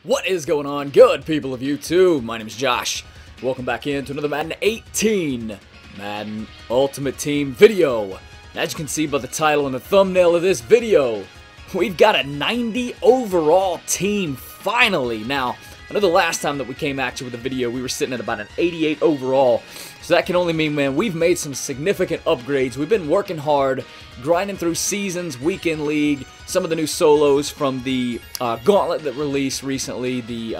What is going on, good people of YouTube? My name is Josh. Welcome back into another Madden 18 Madden Ultimate Team video. As you can see by the title and the thumbnail of this video, we've got a 90 overall team finally. Now, I know the last time that we came at you with a video, we were sitting at about an 88 overall. So that can only mean, man, we've made some significant upgrades. We've been working hard, grinding through seasons, weekend league, some of the new solos from the gauntlet that released recently, the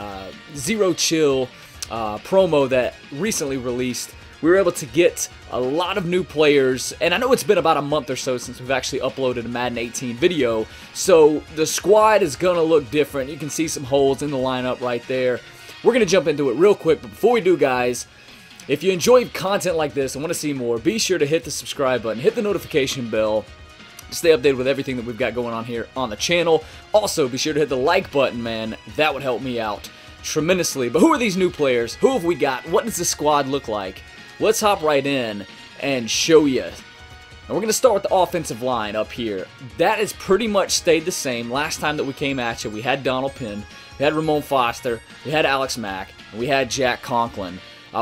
Zero Chill promo that recently released. We were able to get a lot of new players, and I know it's been about a month or so since we've actually uploaded a Madden 18 video, so the squad is going to look different. You can see some holes in the lineup right there. We're going to jump into it real quick, but before we do, guys, if you enjoy content like this and want to see more, be sure to hit the subscribe button, hit the notification bell, to stay updated with everything that we've got going on here on the channel. Also, be sure to hit the like button, man. That would help me out tremendously. But who are these new players? Who have we got? What does the squad look like? Let's hop right in and show you. And we're going to start with the offensive line up here. That has pretty much stayed the same. Last time that we came at you, we had Donald Penn, we had Ramon Foster, we had Alex Mack, and we had Jack Conklin.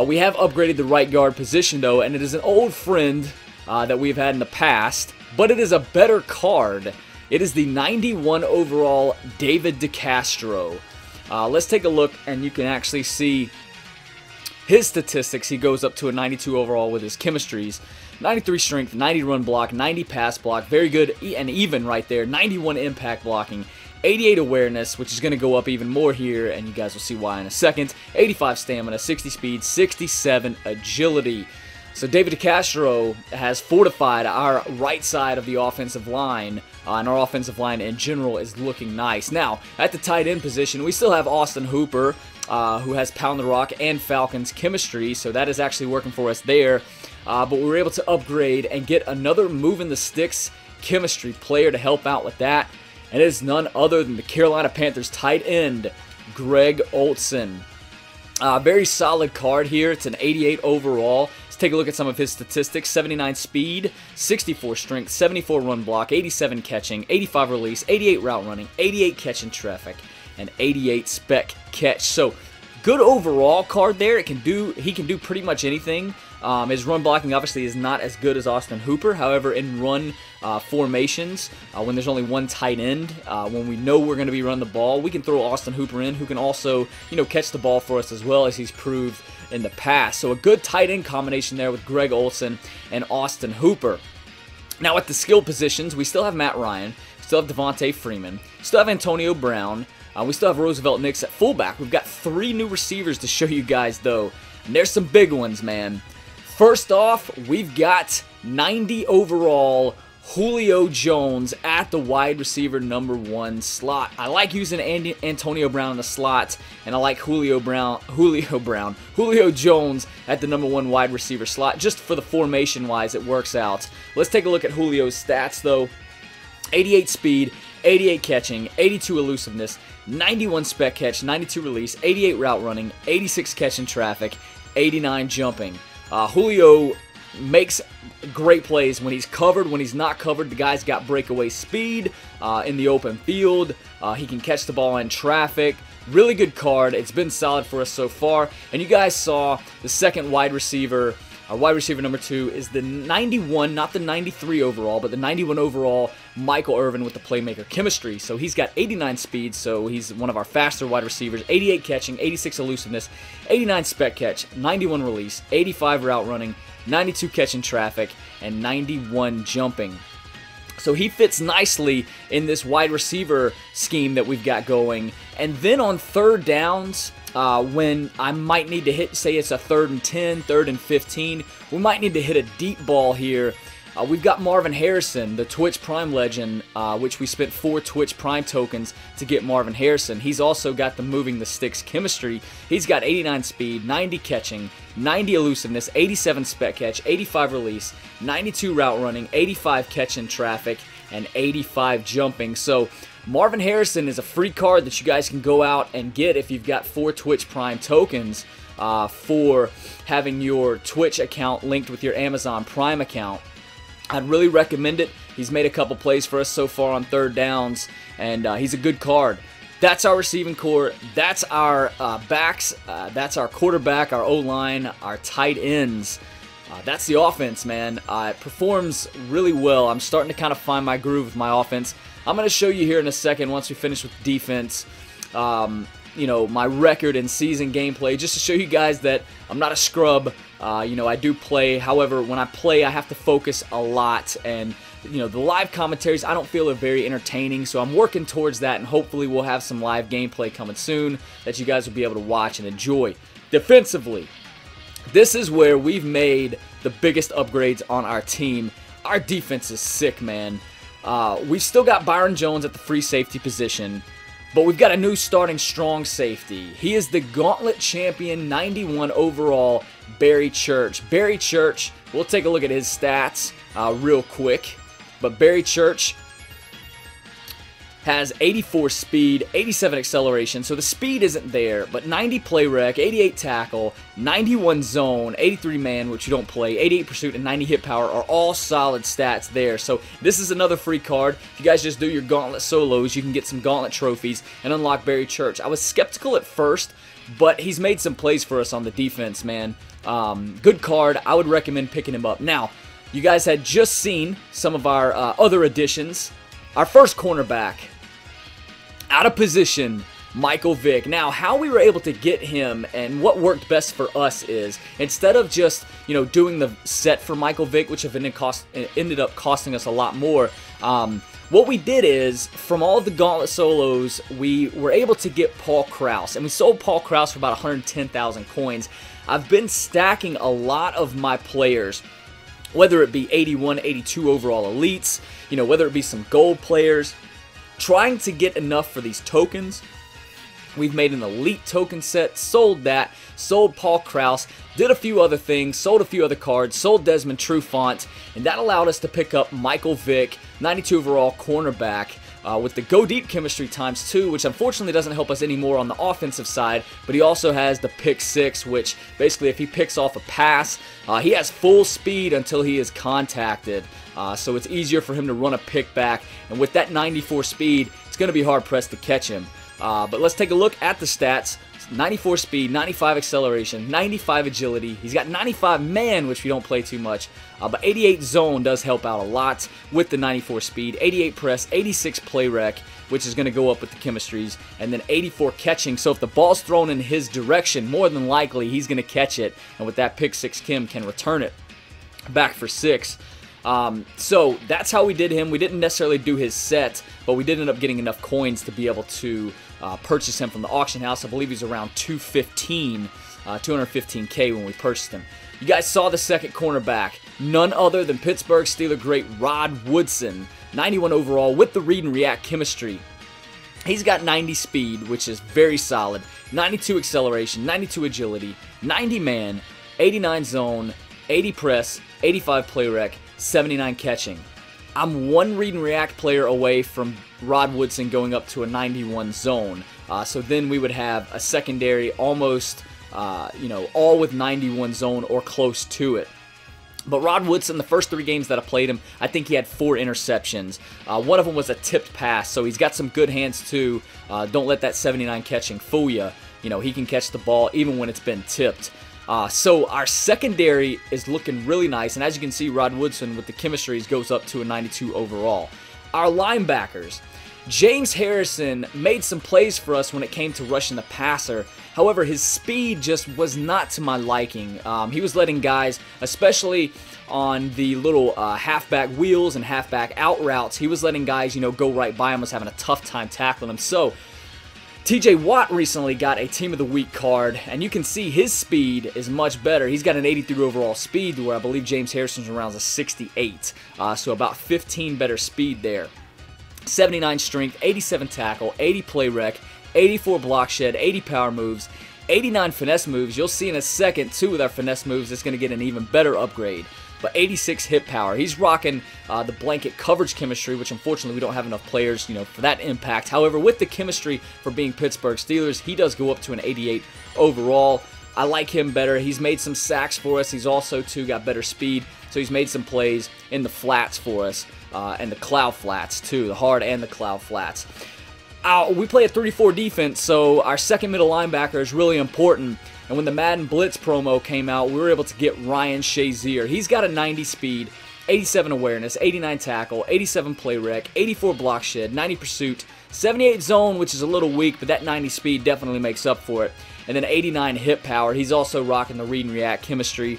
We have upgraded the right guard position, though, and it is an old friend that we've had in the past, but it is a better card. It is the 91 overall David DeCastro. Let's take a look, and you can actually see his statistics. He goes up to a 92 overall with his chemistries. 93 strength, 90 run block, 90 pass block. Very good and even right there. 91 impact blocking. 88 awareness, which is going to go up even more here, and you guys will see why in a second. 85 stamina, 60 speed, 67 agility. So David DeCastro has fortified our right side of the offensive line, and our offensive line in general is looking nice. Now, at the tight end position, we still have Austin Hooper, who has Pound the Rock and Falcons chemistry, so that is actually working for us there. But we were able to upgrade and get another moving the sticks chemistry player to help out with that. And it is none other than the Carolina Panthers tight end, Greg Olsen. Very solid card here. It's an 88 overall. Let's take a look at some of his statistics. 79 speed, 64 strength, 74 run block, 87 catching, 85 release, 88 route running, 88 catching traffic, and 88 spec catch. So good overall card there. He can do pretty much anything. His run blocking obviously is not as good as Austin Hooper. However, in run formations, when there's only one tight end, when we know we're going to be running the ball, we can throw Austin Hooper in, who can also, catch the ball for us as well, as he's proved in the past. So a good tight end combination there with Greg Olsen and Austin Hooper. Now at the skill positions, we still have Matt Ryan, still have Devontae Freeman, still have Antonio Brown, we still have Roosevelt Nix at fullback. We've got 3 new receivers to show you guys, though, and there's some big ones, man. First off, we've got 90 overall Julio Jones at the wide receiver #1 slot. I like using Antonio Brown in the slot, and I like Julio Jones at the #1 wide receiver slot. Just for the formation-wise, it works out. Let's take a look at Julio's stats, though. 88 speed, 88 catching, 82 elusiveness, 91 spec catch, 92 release, 88 route running, 86 catching traffic, 89 jumping. Julio makes great plays when he's covered. When he's not covered, the guy's got breakaway speed in the open field. He can catch the ball in traffic. Really good card. It's been solid for us so far. And you guys saw the second wide receiver. Our wide receiver #2 is the 91, not the 93 overall, but the 91 overall Michael Irvin with the playmaker chemistry. So he's got 89 speed, so he's one of our faster wide receivers. 88 catching, 86 elusiveness, 89 spec catch, 91 release, 85 route running, 92 catching traffic, and 91 jumping. So he fits nicely in this wide receiver scheme that we've got going. And then on third downs, when I might need to hit, say it's a 3rd and 10, 3rd and 15, we might need to hit a deep ball here. We've got Marvin Harrison, the Twitch Prime legend, which we spent 4 Twitch Prime tokens to get Marvin Harrison. He's also got the moving the sticks chemistry. He's got 89 speed, 90 catching, 90 elusiveness, 87 spec catch, 85 release, 92 route running, 85 catching traffic, and 85 jumping. So Marvin Harrison is a free card that you guys can go out and get if you've got 4 Twitch Prime tokens for having your Twitch account linked with your Amazon Prime account. I'd really recommend it. He's made a couple plays for us so far on third downs, and he's a good card. That's our receiving core. That's our backs. That's our quarterback, our O-line, our tight ends. That's the offense, man. It performs really well. I'm starting to kind of find my groove with my offense. I'm going to show you here in a second, once we finish with defense, you know, my record and season gameplay, just to show you guys that I'm not a scrub. You know, I do play. However, when I play, I have to focus a lot, and you know, the live commentaries I don't feel are very entertaining, so I'm working towards that, and hopefully we'll have some live gameplay coming soon that you guys will be able to watch and enjoy. Defensively, this is where we've made the biggest upgrades on our team. Our defense is sick, man. We've still got Byron Jones at the free safety position, but we've got a new starting strong safety. He is the Gauntlet Champion, 91 overall, Barry Church. Barry Church, we'll take a look at his stats real quick. But Barry Church has 84 speed, 87 acceleration, so the speed isn't there, but 90 play rec, 88 tackle, 91 zone, 83 man, which you don't play, 88 pursuit, and 90 hit power are all solid stats there. So this is another free card. If you guys just do your Gauntlet solos, you can get some Gauntlet trophies and unlock Barry Church. I was skeptical at first, but he's made some plays for us on the defense, man. Good card. I would recommend picking him up. Now, you guys had just seen some of our other additions. Our first cornerback, out of position, Michael Vick. Now, how we were able to get him and what worked best for us is, instead of just, you know, doing the set for Michael Vick, which ended up costing us a lot more, what we did is, from all of the Gauntlet solos, we were able to get Paul Krause, and we sold Paul Krause for about 110,000 coins. I've been stacking a lot of my players, whether it be 81, 82 overall elites, you know, whether it be some gold players, trying to get enough for these tokens. We've made an elite token set, sold that, sold Paul Krause, did a few other things, sold a few other cards, sold Desmond Trufant, and that allowed us to pick up Michael Vick, 92 overall cornerback, with the Go Deep chemistry ×2, which unfortunately doesn't help us anymore on the offensive side, but he also has the pick 6, which basically if he picks off a pass, he has full speed until he is contacted, so it's easier for him to run a pick back, and with that 94 speed, it's going to be hard pressed to catch him. But let's take a look at the stats. 94 speed, 95 acceleration, 95 agility. He's got 95 man, which we don't play too much, but 88 zone does help out a lot with the 94 speed, 88 press, 86 play rec, which is going to go up with the chemistries, and then 84 catching. So if the ball's thrown in his direction, more than likely he's going to catch it, and with that pick 6 chem can return it back for 6. So that's how we did him. We didn't necessarily do his set, but we did end up getting enough coins to be able to purchase him from the auction house. I believe he's around 215K when we purchased him. You guys saw the second cornerback, none other than Pittsburgh Steelers great Rod Woodson, 91 overall with the read and react chemistry. He's got 90 speed, which is very solid, 92 acceleration, 92 agility, 90 man, 89 zone, 80 press, 85 play rec, 79 catching. I'm one read and react player away from Rod Woodson going up to a 91 zone. So then we would have a secondary almost, you know, all with 91 zone or close to it. But Rod Woodson, the first 3 games that I played him, I think he had 4 interceptions. One of them was a tipped pass, so he's got some good hands too. Don't let that 79 catching fool you. You know, he can catch the ball even when it's been tipped. So our secondary is looking really nice, and as you can see, Rod Woodson with the chemistries goes up to a 92 overall. Our linebackers, James Harrison made some plays for us when it came to rushing the passer. However, his speed just was not to my liking. He was letting guys, especially on the little halfback wheels and halfback out routes, he was letting guys, you know, go right by him, was having a tough time tackling him. So TJ Watt recently got a Team of the Week card, and you can see his speed is much better. He's got an 83 overall speed, where I believe James Harrison's around a 68, so about 15 better speed there. 79 strength, 87 tackle, 80 play rec, 84 block shed, 80 power moves, 89 finesse moves. You'll see in a second, too, with our finesse moves, it's going to get an even better upgrade. But 86 hit power. He's rocking the blanket coverage chemistry, which unfortunately we don't have enough players, you know, for that impact. However, with the chemistry for being Pittsburgh Steelers, he does go up to an 88 overall. I like him better. He's made some sacks for us. He's also, too, got better speed. So he's made some plays in the flats for us, and the cloud flats, too, the hard and the cloud flats. We play a 3-4 defense, so our second middle linebacker is really important. And when the Madden Blitz promo came out, we were able to get Ryan Shazier. He's got a 90 speed, 87 awareness, 89 tackle, 87 play rec, 84 block shed, 90 pursuit, 78 zone, which is a little weak, but that 90 speed definitely makes up for it. And then 89 hit power. He's also rocking the read and react chemistry.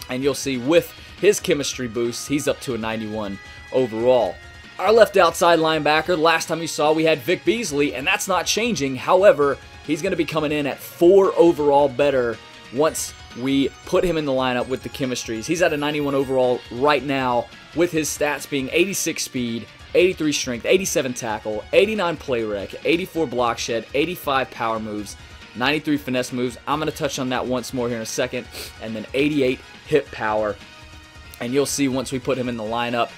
And you'll see with his chemistry boost, he's up to a 91 overall. Our left outside linebacker, last time you saw we had Vic Beasley, and that's not changing. However, he's going to be coming in at 4 overall better once we put him in the lineup with the chemistries. He's at a 91 overall right now with his stats being 86 speed, 83 strength, 87 tackle, 89 play rec, 84 block shed, 85 power moves, 93 finesse moves. I'm going to touch on that once more here in a second. And then 88 hit power. And you'll see once we put him in the lineup,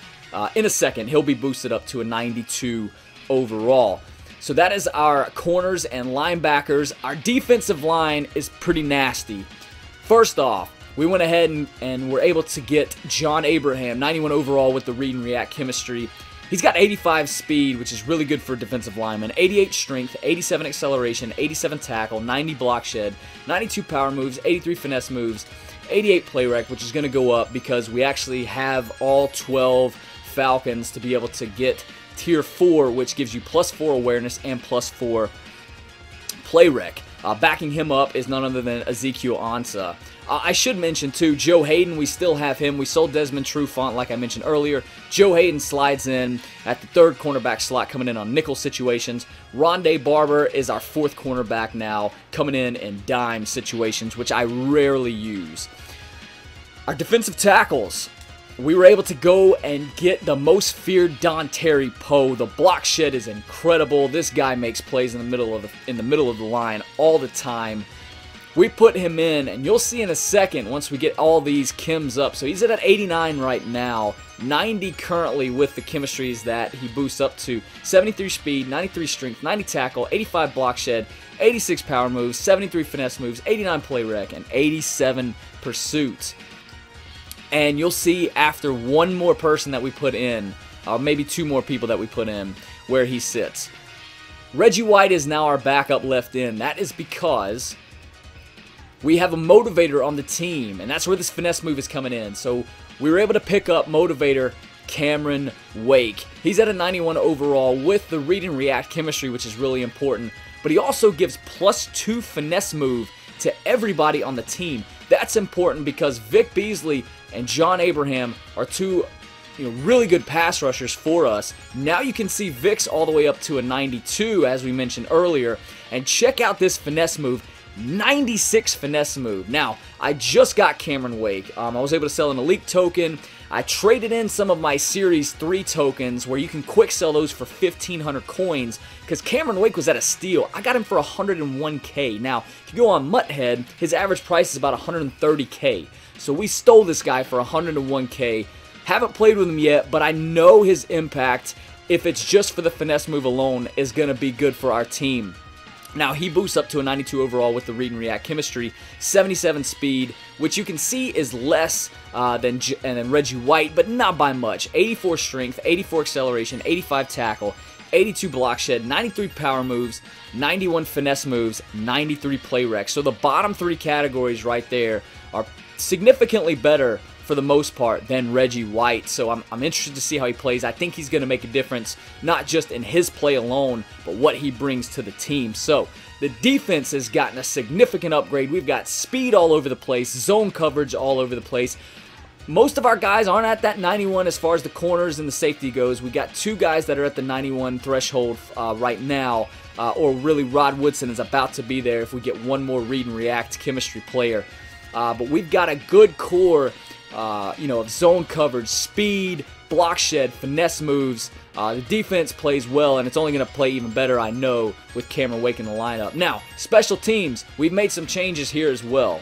in a second, he'll be boosted up to a 92 overall. So that is our corners and linebackers. Our defensive line is pretty nasty. First off, we went ahead and were able to get John Abraham, 91 overall with the read and react chemistry. He's got 85 speed, which is really good for a defensive lineman, 88 strength, 87 acceleration, 87 tackle, 90 block shed, 92 power moves, 83 finesse moves, 88 play rec, which is going to go up because we actually have all 12 Falcons to be able to get tier 4, which gives you +4 awareness and +4 play rec. Backing him up is none other than Ezekiel Ansah. I should mention too, Joe Hayden, we still have him. We sold Desmond Trufant like I mentioned earlier. Joe Hayden slides in at the 3rd cornerback slot, coming in on nickel situations. Rondé Barber is our 4th cornerback now, coming in dime situations, which I rarely use. Our defensive tackles, we were able to go and get the most feared Dontari Poe. The block shed is incredible. This guy makes plays in the middle of the line all the time. We put him in, and you'll see in a second once we get all these chems up. So he's at an 89 right now, 90 currently with the chemistries that he boosts up to. 73 speed, 93 strength, 90 tackle, 85 block shed, 86 power moves, 73 finesse moves, 89 play rec, and 87 pursuit. And you'll see after one more person that we put in, or maybe 2 more people that we put in, where he sits. Reggie White is now our backup left in. That is because we have a motivator on the team, and that's where this finesse move is coming in. So we were able to pick up motivator Cameron Wake. He's at a 91 overall with the read and react chemistry, which is really important. But he also gives +2 finesse move to everybody on the team. That's important because Vic Beasley and John Abraham are 2 really good pass rushers for us. Now you can see Vic's all the way up to a 92, as we mentioned earlier. And check out this finesse move. 96 finesse move. Now, I just got Cameron Wake. I was able to sell an elite token. I traded in some of my Series 3 tokens where you can quick sell those for 1,500 coins because Cameron Wake was at a steal. I got him for 101k. Now, if you go on Mutthead, his average price is about 130k. So we stole this guy for 101k. Haven't played with him yet, but I know his impact, if it's just for the finesse move alone, is going to be good for our team. Now, he boosts up to a 92 overall with the read and react chemistry, 77 speed, which you can see is less than Reggie White, but not by much. 84 strength, 84 acceleration, 85 tackle, 82 block shed, 93 power moves, 91 finesse moves, 93 play rec. So the bottom 3 categories right there are significantly better for the most part than Reggie White. So I'm interested to see how he plays. I think he's going to make a difference, not just in his play alone, but what he brings to the team. So the defense has gotten a significant upgrade. We've got speed all over the place, zone coverage all over the place. Most of our guys aren't at that 91 as far as the corners and the safety goes. We got 2 guys that are at the 91 threshold right now, or really Rod Woodson is about to be there if we get one more read and react chemistry player. But we've got a good core of zone coverage, speed, block shed, finesse moves. The defense plays well, and it's only going to play even better, I know, with Cameron Wake in the lineup. Now, special teams, we've made some changes here as well.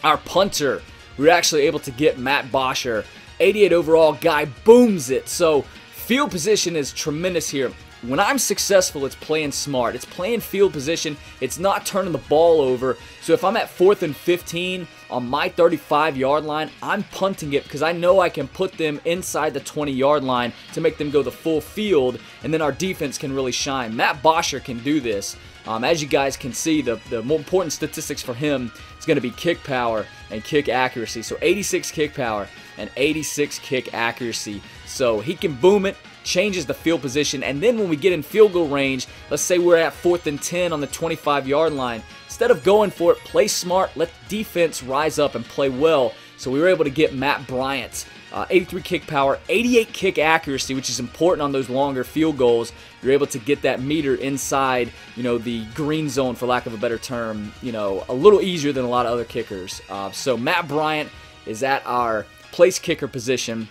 Our punter, we were actually able to get Matt Bosher, 88 overall guy, booms it. So field position is tremendous here. when I'm successful, it's playing smart. It's playing field position. It's not turning the ball over. So if I'm at 4th and 15 on my 35-yard line, I'm punting it because I know I can put them inside the 20-yard line to make them go the full field, and then our defense can really shine. Matt Bosher can do this. As you guys can see, the more important statistics for him is going to be kick power and kick accuracy. So 86 kick power and 86 kick accuracy. So he can boom it, changes the field position, and then when we get in field goal range, let's say we're at 4th and 10 on the 25-yard line, instead of going for it, play smart, let the defense rise up and play well. So we were able to get Matt Bryant 83 kick power, 88 kick accuracy, which is important on those longer field goals. You're able to get that meter inside, the green zone, for lack of a better term, a little easier than a lot of other kickers. So Matt Bryant is at our place kicker position.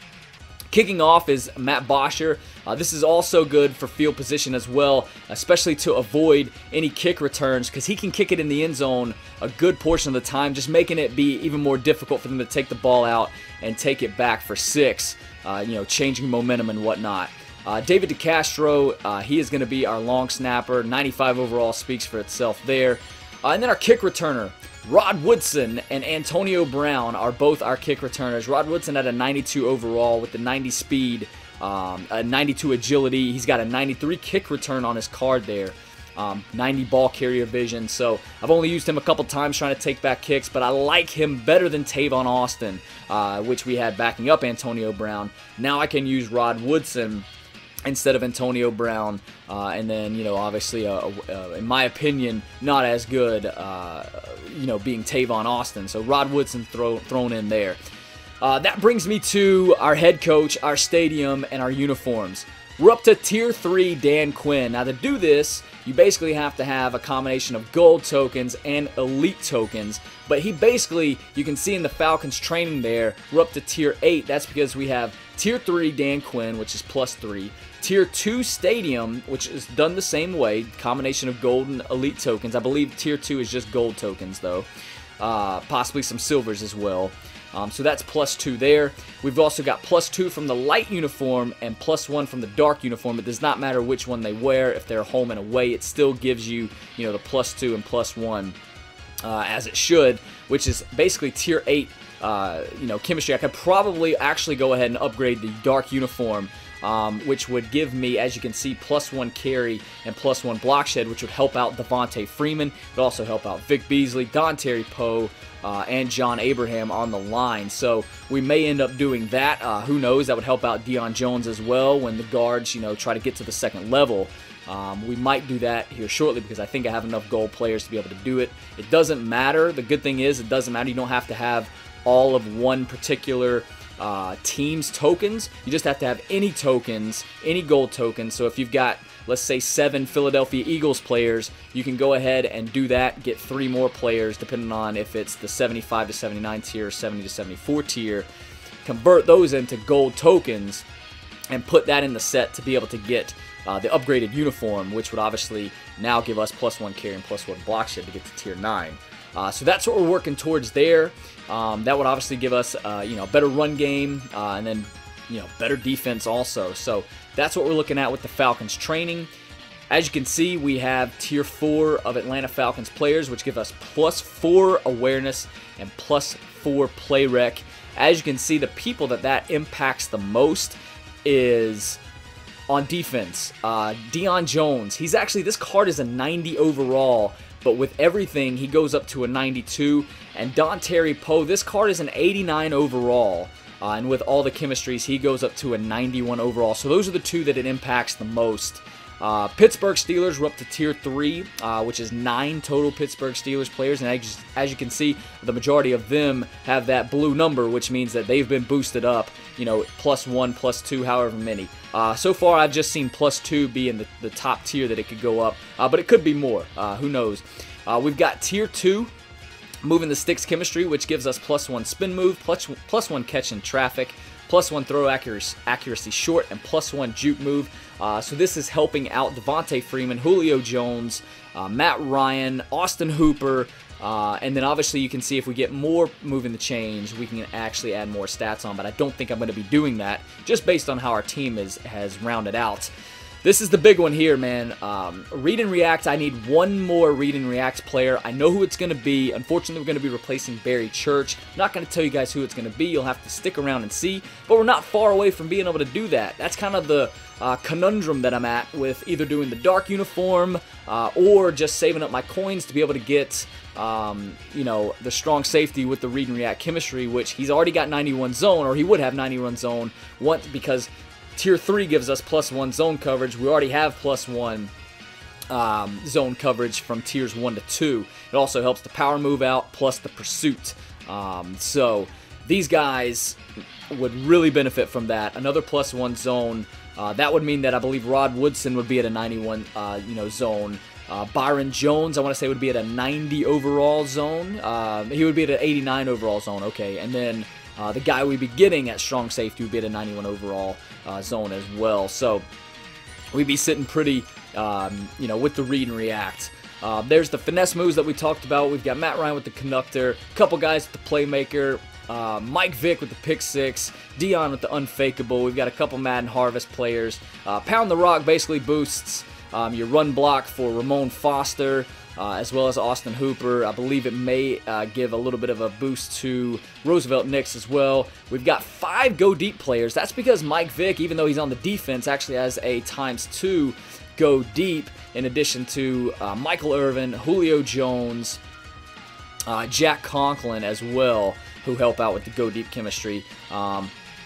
Kicking off is Matt Bosher. This is also good for field position as well, especially to avoid any kick returns, because he can kick it in the end zone a good portion of the time, just making it be even more difficult for them to take the ball out and take it back for 6, changing momentum and whatnot. David DeCastro, he is going to be our long snapper. 95 overall speaks for itself there. And then our kick returner, Rod Woodson and Antonio Brown are both our kick returners. Rod Woodson at a 92 overall with the 90 speed, a 92 agility. He's got a 93 kick return on his card there. 90 ball carrier vision. So I've only used him a couple times trying to take back kicks, but I like him better than Tavon Austin, which we had backing up Antonio Brown. Now I can use Rod Woodson instead of Antonio Brown, and then, obviously, in my opinion, not as good, being Tavon Austin. So Rod Woodson thrown in there. That brings me to our head coach, our stadium, and our uniforms. We're up to Tier 3 Dan Quinn. Now, to do this, you basically have to have a combination of gold tokens and elite tokens. But he basically, you can see in the Falcons training there, we're up to Tier 8. That's because we have Tier 3 Dan Quinn, which is +3. Tier 2 Stadium, which is done the same way, combination of gold and elite tokens. I believe Tier 2 is just gold tokens, though. Possibly some silvers as well. So that's +2 there. We've also got +2 from the light uniform and +1 from the dark uniform. It does not matter which one they wear. If they're home and away, it still gives you, the +2 and +1 as it should, which is basically Tier 8, chemistry. I could probably actually go ahead and upgrade the dark uniform, which would give me, as you can see, +1 carry and +1 block shed, which would help out Devontae Freeman. It would also help out Vic Beasley, Dontari Poe, and John Abraham on the line. So we may end up doing that. Who knows? That would help out Deion Jones as well when the guards, try to get to the second level. We might do that here shortly because I think I have enough gold players to be able to do it. It doesn't matter. The good thing is it doesn't matter. You don't have to have all of one particular team's tokens. You just have to have any tokens, any gold tokens. So if you've got, let's say, 7 Philadelphia Eagles players, you can go ahead and do that, get 3 more players, depending on if it's the 75 to 79 tier, 70 to 74 tier. Convert those into gold tokens and put that in the set to be able to get the upgraded uniform, which would obviously now give us +1 carry and +1 block shed to get to Tier 9. So that's what we're working towards there. That would obviously give us, better run game, and then, better defense also. So that's what we're looking at with the Falcons training. As you can see, we have Tier 4 of Atlanta Falcons players, which give us +4 awareness and +4 play rec. As you can see, the people that impacts the most is on defense. Deion Jones, this card is a 90 overall, but with everything, he goes up to a 92. And Dontari Poe, this card is an 89 overall. And with all the chemistries, he goes up to a 91 overall. So those are the two that it impacts the most. Pittsburgh Steelers, we're up to Tier 3, which is 9 total Pittsburgh Steelers players. And as you can see, the majority of them have that blue number, which means that they've been boosted up, +1, +2, however many. So far, I've just seen +2 be in the top tier that it could go up, but it could be more. Who knows? We've got Tier 2, moving the sticks chemistry, which gives us +1 spin move, +1 catch in traffic, +1 throw accuracy short, and +1 juke move. So this is helping out Devontae Freeman, Julio Jones, Matt Ryan, Austin Hooper, and then obviously you can see if we get more moving the chains, we can actually add more stats on, but I don't think I'm going to be doing that just based on how our team has rounded out. this is the big one here, man. Read and react. I need one more read and react player. I know who it's going to be. Unfortunately, we're going to be replacing Barry Church. I'm not going to tell you guys who it's going to be. You'll have to stick around and see. But we're not far away from being able to do that. That's kind of the conundrum that I'm at with either doing the dark uniform or just saving up my coins to be able to get, you know, the strong safety with the read and react chemistry, which he's already got 91 zone, or he would have 91 zone once, because Tier 3 gives us +1 zone coverage. We already have +1 zone coverage from Tiers 1 to 2. It also helps the power move out plus the pursuit. So these guys would really benefit from that. Another +1 zone. That would mean that I believe Rod Woodson would be at a 91 you know, zone. Byron Jones, I want to say, would be at a 90 overall zone. He would be at an 89 overall zone. Okay, and then the guy we'd be getting at strong safety would be at a 91 overall zone as well. So we'd be sitting pretty, you know, with the read and react. There's the finesse moves that we talked about. We've got Matt Ryan with the conductor, a couple guys with the playmaker, Mike Vick with the pick six, Dion with the unfakeable. We've got a couple Madden Harvest players. Pound the Rock basically boosts your run block for Ramon Foster, as well as Austin Hooper. I believe it may give a little bit of a boost to Roosevelt Nix as well. We've got 5 go deep players. That's because Mike Vick, even though he's on the defense, actually has a ×2 go deep, in addition to Michael Irvin, Julio Jones, Jack Conklin as well, who help out with the go deep chemistry.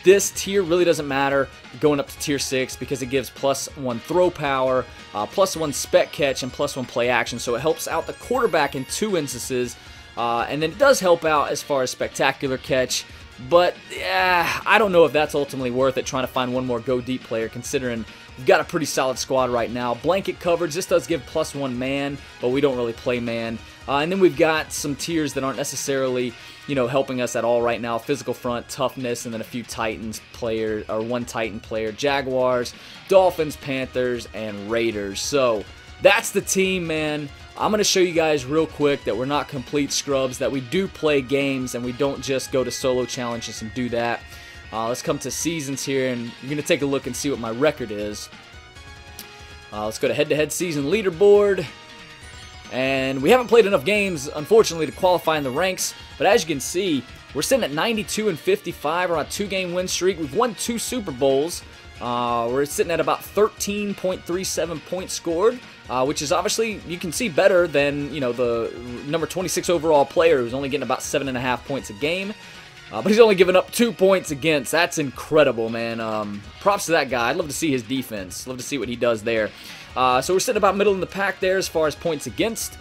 This tier really doesn't matter going up to tier 6 because it gives +1 throw power, +1 spec catch, and +1 play action. So it helps out the quarterback in 2 instances, and then it does help out as far as spectacular catch. But I don't know if that's ultimately worth it, trying to find one more go deep player, considering we've got a pretty solid squad right now. Blanket coverage, this does give +1 man, but we don't really play man. And then we've got some tiers that aren't necessarily, you know, helping us at all right now. Physical front, toughness, and then a few Titans players, or 1 Titan player. Jaguars, Dolphins, Panthers, and Raiders. So that's the team, man. I'm going to show you guys real quick that we're not complete scrubs, that we do play games, and we don't just go to solo challenges and do that. Let's come to seasons here, and you're going to take a look and see what my record is. Let's go to head-to-head season leaderboard. And we haven't played enough games, unfortunately, to qualify in the ranks. But as you can see, we're sitting at 92-55. We're on a 2-game win streak. We've won 2 Super Bowls. We're sitting at about 13.37 points scored, which is obviously, you can see, better than, you know, the number 26 overall player who's only getting about 7.5 points a game. But he's only given up 2 points against. That's incredible, man. Props to that guy. I'd love to see his defense. Love to see what he does there. So we're sitting about middle in the pack there as far as points against.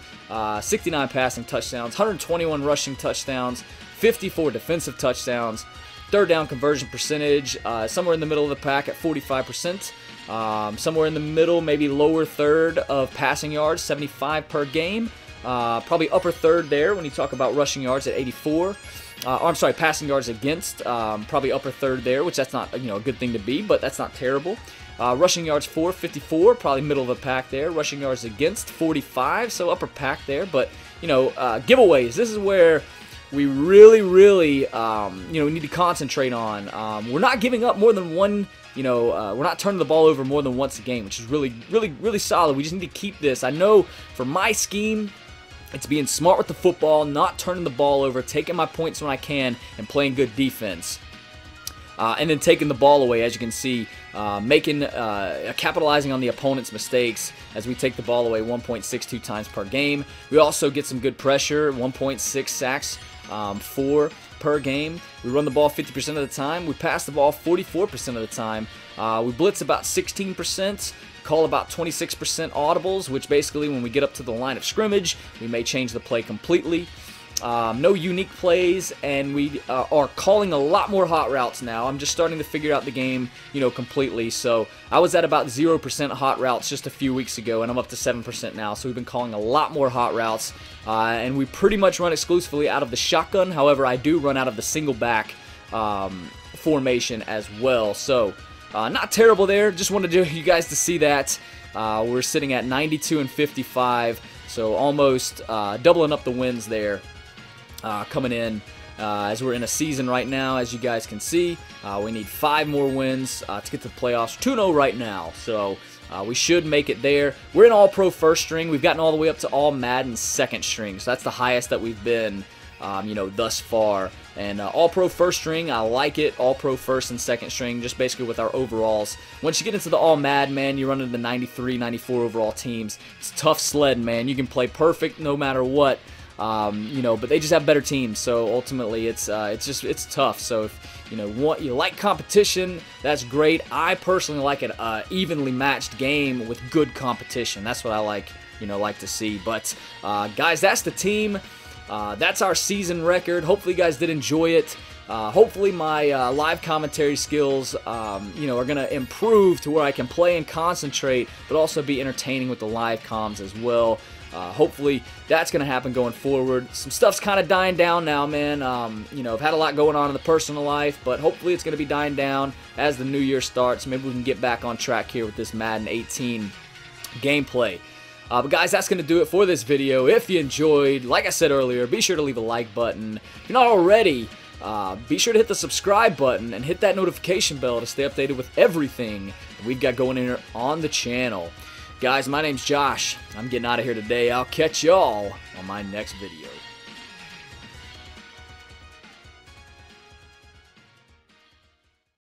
69 passing touchdowns, 121 rushing touchdowns, 54 defensive touchdowns. Third down conversion percentage, somewhere in the middle of the pack at 45%. Somewhere in the middle, maybe lower third of passing yards, 75 per game. Probably upper third there when you talk about rushing yards at 84. I'm sorry, passing yards against, probably upper third there, which that's not, you know, a good thing to be, but that's not terrible. Rushing yards for 54, probably middle of the pack there. Rushing yards against 45, so upper pack there. But, you know, giveaways, this is where we really, you know, need to concentrate on. We're not giving up more than one, you know, we're not turning the ball over more than once a game, which is really solid. We just need to keep this. I know for my scheme, it's being smart with the football, not turning the ball over, taking my points when I can, and playing good defense. And then taking the ball away, as you can see, capitalizing on the opponent's mistakes as we take the ball away 1.62 times per game. We also get some good pressure, 1.6 sacks per game. We run the ball 50% of the time. We pass the ball 44% of the time. We blitz about 16%. Call about 26% audibles, which basically when we get up to the line of scrimmage, we may change the play completely. No unique plays, and we are calling a lot more hot routes now. I'm just starting to figure out the game, you know, completely. So I was at about 0% hot routes just a few weeks ago, and I'm up to 7% now. So we've been calling a lot more hot routes, and we pretty much run exclusively out of the shotgun. However, I do run out of the single back formation as well. So not terrible there. Just wanted you guys to see that. We're sitting at 92-55, so almost doubling up the wins there. Coming in as we're in a season right now, as you guys can see. We need 5 more wins to get to the playoffs. 2-0 right now, so We should make it there. We're in All-Pro first string. We've gotten all the way up to All Madden second string, so that's the highest that we've been, you know, thus far. And All-Pro first string, I like it. All-Pro first and second string, just basically with our overalls. Once you get into the All Madden, man, you run into the 93, 94 overall teams. It's tough sledding, man. You can play perfect no matter what. You know, but they just have better teams, so ultimately it's tough. So if you like competition, that's great. I personally like an evenly matched game with good competition. That's what I like to see. But guys, that's the team. That's our season record. Hopefully you guys did enjoy it. Hopefully my live commentary skills are gonna improve to where I can play and concentrate, but also be entertaining with the live comms as well. Hopefully that's going to happen going forward. Some stuff's kind of dying down now, man. I've had a lot going on in the personal life, but hopefully it's going to be dying down as the new year starts. Maybe we can get back on track here with this Madden 18 gameplay. But guys, that's going to do it for this video. If you enjoyed, like I said earlier, be sure to leave a like button. If you're not already, be sure to hit the subscribe button and hit that notification bell to stay updated with everything we've got going in here on the channel. Guys, my name's Josh. I'm getting out of here today. I'll catch y'all on my next video.